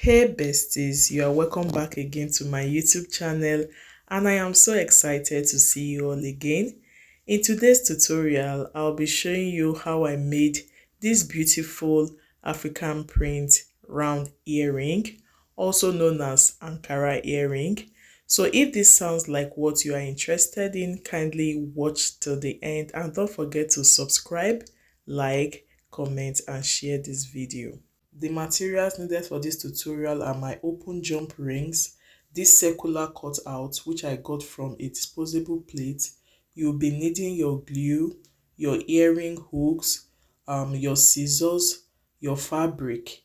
Hey besties, you are welcome back again to my YouTube channel and I am so excited to see you all again. In today's tutorial, I'll be showing you how I made this beautiful African print round earring, also known as Ankara earring. So if this sounds like what you are interested in, kindly watch till the end and don't forget to subscribe, like, comment and share this video. The materials needed for this tutorial are my open jump rings, this circular cutout which I got from a disposable plate. You'll be needing your glue, your earring hooks, your scissors, your fabric.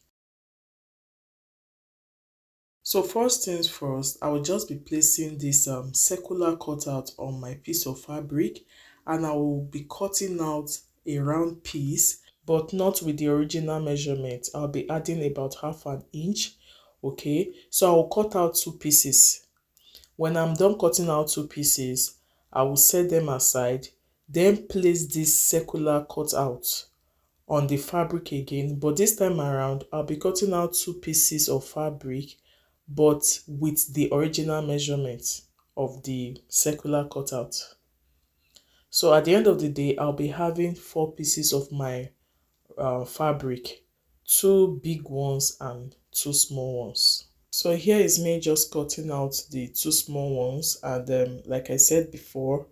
So first things first, I will just be placing this circular cutout on my piece of fabric and I will be cutting out a round piece, but not with the original measurement. I'll be adding about half an inch. Okay, so I will cut out two pieces. When I'm done cutting out two pieces, I will set them aside, then place this circular cutout on the fabric again, but this time around I'll be cutting out two pieces of fabric but with the original measurement of the circular cutout. So at the end of the day, I'll be having four pieces of my fabric, two big ones and two small ones. So here is me just cutting out the two small ones, and like I said before,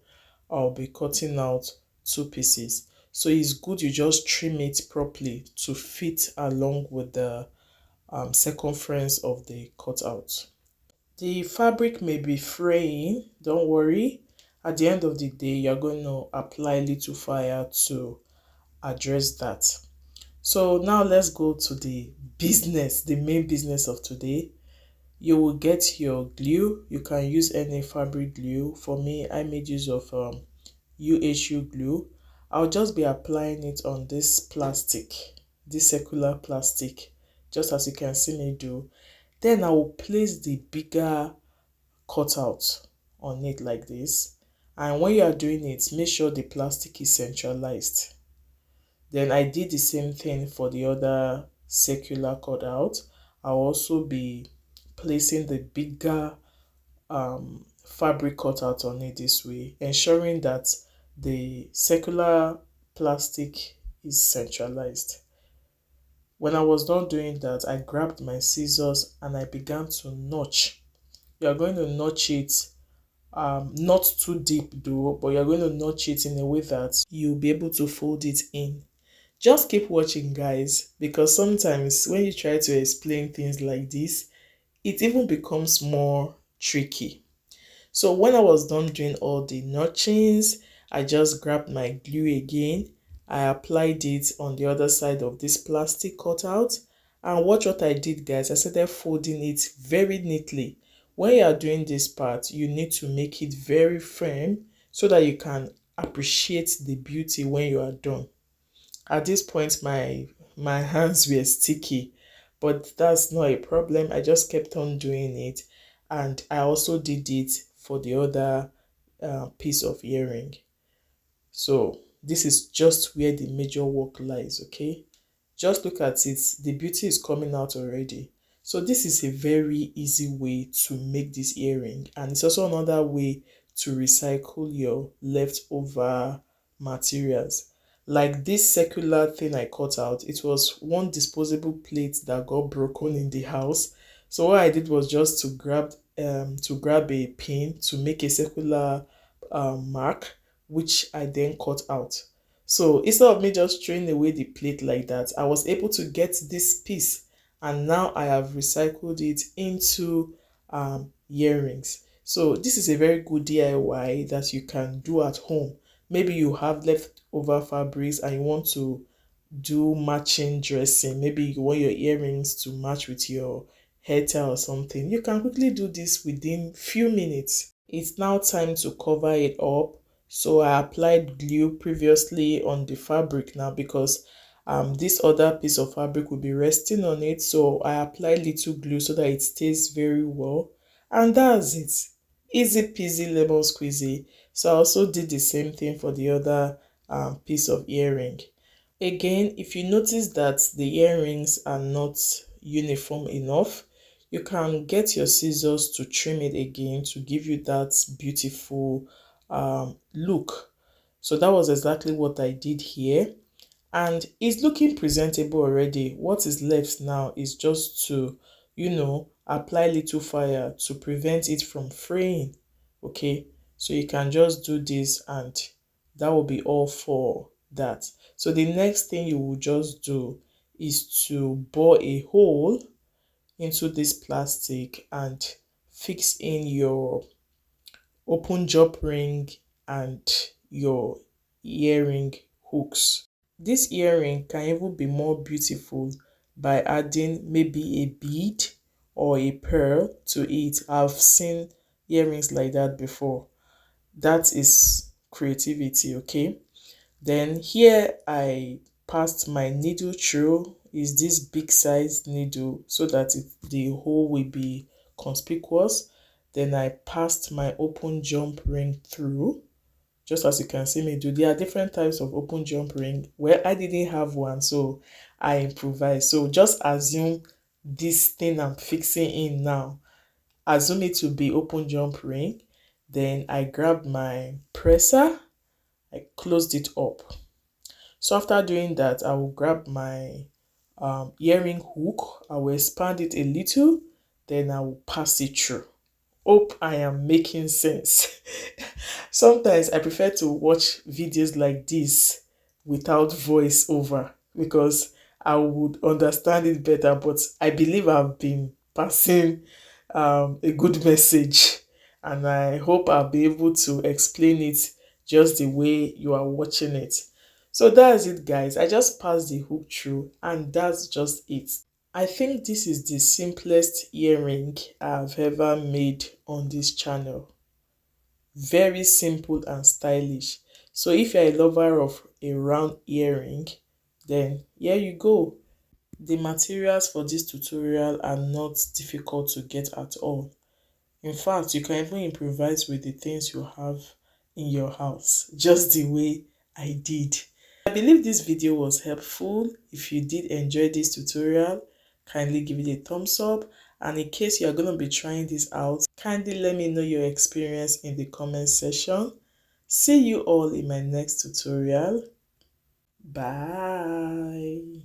I'll be cutting out two pieces. So it's good you just trim it properly to fit along with the circumference of the cutout. The fabric may be fraying, don't worry. At the end of the day, you're going to apply little fire to address that. So now let's go to the business, the main business of today. You will get your glue. You can use any fabric glue. For me, I made use of UHU glue. I'll just be applying it on this plastic, this circular plastic, just as you can see me do. Then I will place the bigger cutout on it like this. And when you are doing it, make sure the plastic is centralized. Then I did the same thing for the other circular cutout. I'll also be placing the bigger fabric cutout on it this way, ensuring that the circular plastic is centralized. When I was done doing that, I grabbed my scissors and I began to notch. You are going to notch it not too deep though, but you're going to notch it in a way that you'll be able to fold it in. Just keep watching, guys, because sometimes when you try to explain things like this, it even becomes more tricky. So when I was done doing all the notchings, I just grabbed my glue again. I applied it on the other side of this plastic cutout. And watch what I did, guys. I started folding it very neatly. When you are doing this part, you need to make it very firm so that you can appreciate the beauty when you are done. At this point, my hands were sticky, but that's not a problem. I just kept on doing it, and I also did it for the other piece of earring. So this is just where the major work lies. Okay, just look at it. The beauty is coming out already. So this is a very easy way to make this earring, and it's also another way to recycle your leftover materials. Like this circular thing I cut out, it was one disposable plate that got broken in the house. So what I did was just to grab a pin to make a circular mark, which I then cut out. So instead of me just throwing away the plate like that, I was able to get this piece, and now I have recycled it into earrings. So this is a very good DIY that you can do at home. Maybe you have leftover fabrics and you want to do matching dressing. Maybe you want your earrings to match with your hair tie or something. You can quickly do this within few minutes. It's now time to cover it up. So I applied glue previously on the fabric now because this other piece of fabric will be resting on it. So I applied little glue so that it stays very well. And that's it. Easy peasy lemon squeezy. So I also did the same thing for the other piece of earring. Again, if you notice that the earrings are not uniform enough, You can get your scissors to trim it again to give you that beautiful look. So that was exactly what I did here, and it's looking presentable already. What is left now is just to, apply little fire to prevent it from fraying. Okay, so you can just do this and that will be all for that. So the next thing you will just do is to bore a hole into this plastic and fix in your open drop ring and your earring hooks. This earring can even be more beautiful by adding maybe a bead or a pearl to it. I've seen earrings like that before. That is creativity, okay? Then here I passed my needle through. Is this big size needle so that the hole will be conspicuous. Then I passed my open jump ring through, just as you can see me do. There are different types of open jump ring. Well, I didn't have one, so I improvised. So just assume this thing I'm fixing in now, assume it to be open jump ring. Then I grabbed my presser, I closed it up. So after doing that, I will grab my earring hook, I will expand it a little, then I will pass it through. Hope I am making sense. Sometimes I prefer to watch videos like this without voiceover because I would understand it better, but I believe I've been passing a good message, and I hope I'll be able to explain it just the way you are watching it. So that's it, guys. I just passed the hook through and that's just it. I think this is the simplest earring I've ever made on this channel. Very simple and stylish. So if you're a lover of a round earring, then here you go. The materials for this tutorial are not difficult to get at all. In fact, you can even improvise with the things you have in your house, just the way I did. I believe this video was helpful. If you did enjoy this tutorial, kindly give it a thumbs up. And in case you are going to be trying this out, kindly let me know your experience in the comment section. See you all in my next tutorial. Bye.